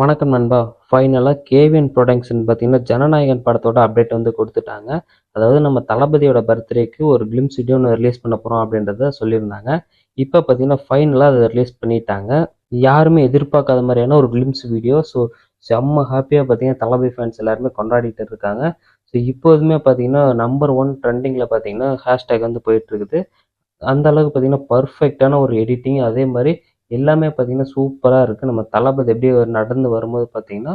வணக்கம் நண்பா. ஃபைனலாக கேவிஎன் ப்ரொடக்ஷன் பார்த்தீங்கன்னா ஜனநாயகன் படத்தோட அப்டேட் வந்து கொடுத்துட்டாங்க. அதாவது நம்ம தளபதியோட பர்த்டேக்கு ஒரு கிளிம்ஸ் வீடியோ ஒன்று ரிலீஸ் பண்ண போகிறோம் அப்படின்றத சொல்லியிருந்தாங்க. இப்போ பார்த்தீங்கன்னா ஃபைனலாக அதை ரிலீஸ் பண்ணிட்டாங்க. யாருமே எதிர்பார்க்காத மாதிரியான ஒரு கிளிம்ஸ் வீடியோ. ஸோ செம்ம ஹாப்பியாக பார்த்தீங்கன்னா தளபதி ஃபேன்ஸ் எல்லாருமே கொண்டாடிட்டு இருக்காங்க. ஸோ இப்போதுமே பார்த்தீங்கன்னா நம்பர் 1 ட்ரெண்டிங்கில் பார்த்தீங்கன்னா ஹேஷ்டேக் வந்து போயிட்டு இருக்குது. அந்த அளவுக்கு பார்த்தீங்கன்னா பர்ஃபெக்டான ஒரு எடிட்டிங், அதே மாதிரி எல்லாமே பார்த்தீங்கன்னா சூப்பராக இருக்குது. நம்ம தளபதி அப்படியே நடந்து வரும்போது பார்த்தீங்கன்னா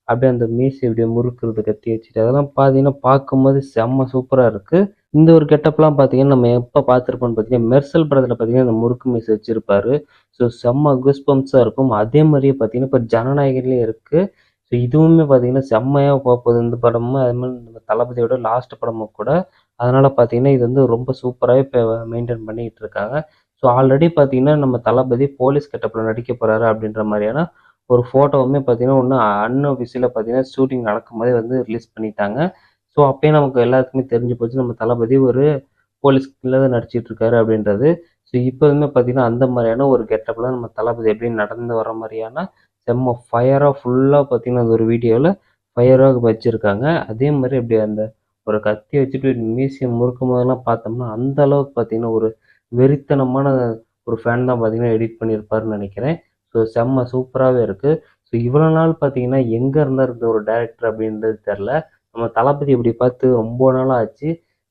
அப்படியே அந்த மீசை அப்படியே முறுக்குறது கத்தி வச்சுட்டு அதெல்லாம் பார்த்தீங்கன்னா பார்க்கும்போது செம்ம சூப்பராக இருக்குது. இந்த ஒரு கெட்டப்லாம் பார்த்தீங்கன்னா நம்ம எப்போ பார்த்துருப்போம்னு பார்த்தீங்கன்னா மெர்சல் படத்தில் பார்த்தீங்கன்னா அந்த முறுக்கு மீசை வச்சிருப்பாரு. ஸோ செம்ம குஸ்பம்ஸாக இருக்கும். அதே மாதிரியே பார்த்தீங்கன்னா இப்போ ஜனநாயகன்லேயும் இருக்குது. ஸோ இதுவுமே பார்த்தீங்கன்னா செம்மையாக போகுது இந்த படமும், அதே மாதிரி நம்ம தளபதியோட லாஸ்ட் படமும் கூட. அதனால் பார்த்தீங்கன்னா இது வந்து ரொம்ப சூப்பராகவே இப்போ மெயின்டைன் பண்ணிக்கிட்டு இருக்காங்க. ஸோ ஆல்ரெடி பார்த்தீங்கன்னா நம்ம தளபதி போலீஸ் கெட்டப்பில் நடிக்க போகிறாரு அப்படின்ற மாதிரியான ஒரு ஃபோட்டோவுமே பார்த்தீங்கன்னா ஒன்று அன்அஃபிஷியலாக பார்த்தீங்கன்னா ஷூட்டிங் நடக்கும்போதே வந்து ரிலீஸ் பண்ணிட்டாங்க. ஸோ அப்பயே நமக்கு எல்லாத்துக்குமே தெரிஞ்சு போச்சு நம்ம தளபதி ஒரு போலீஸ்ல தான் நடிச்சிட்டு இருக்காரு அப்படின்றது. ஸோ இப்போதுமே பார்த்தீங்கன்னா அந்த மாதிரியான ஒரு கெட்டப்பில் நம்ம தளபதி எப்படி நடந்து வர மாதிரியான செம்ம ஃபயராக ஃபுல்லாக பார்த்தீங்கன்னா அந்த ஒரு வீடியோவில் ஃபயராக வச்சுருக்காங்க. அதே மாதிரி அப்படி அந்த ஒரு கத்தி வச்சுட்டு மியூசியம் முறுக்கும் போதெல்லாம் பார்த்தோம்னா அந்த அளவுக்கு பார்த்தீங்கன்னா ஒரு வெறித்தனமான ஒரு ஃபேன் தான் பார்த்தீங்கன்னா எடிட் பண்ணியிருப்பாருன்னு நினைக்கிறேன். ஸோ செம்ம சூப்பராகவே இருக்குது. ஸோ இவ்வளோ நாள் பார்த்தீங்கன்னா எங்கே இருந்தார் இந்த ஒரு டேரக்டர் அப்படின்றது தெரில. நம்ம தளபதி இப்படி பார்த்து ரொம்ப நாளாக ஆச்சு.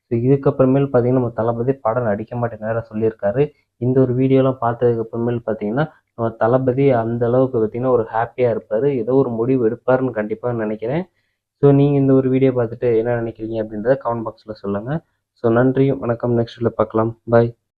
ஸோ இதுக்கப்புறமேல் பார்த்தீங்கன்னா நம்ம தளபதி படம் நடிக்க மாட்டேன்னு வேற சொல்லியிருக்காரு. இந்த ஒரு வீடியோலாம் பார்த்ததுக்கு அப்புறமேல் பார்த்தீங்கன்னா நம்ம தளபதி அந்த அளவுக்கு பார்த்தீங்கன்னா ஒரு ஹாப்பியாக இருப்பார். ஏதோ ஒரு முடிவு எடுப்பாருன்னு கண்டிப்பாக நினைக்கிறேன். ஸோ நீங்கள் இந்த ஒரு வீடியோ பார்த்துட்டு என்ன நினைக்கிறீங்க அப்படின்றத கமெண்ட் பாக்ஸில் சொல்லுங்கள். ஸோ நன்றி, வணக்கம். நெக்ஸ்ட் வீடியோவில் பார்க்கலாம். பாய்.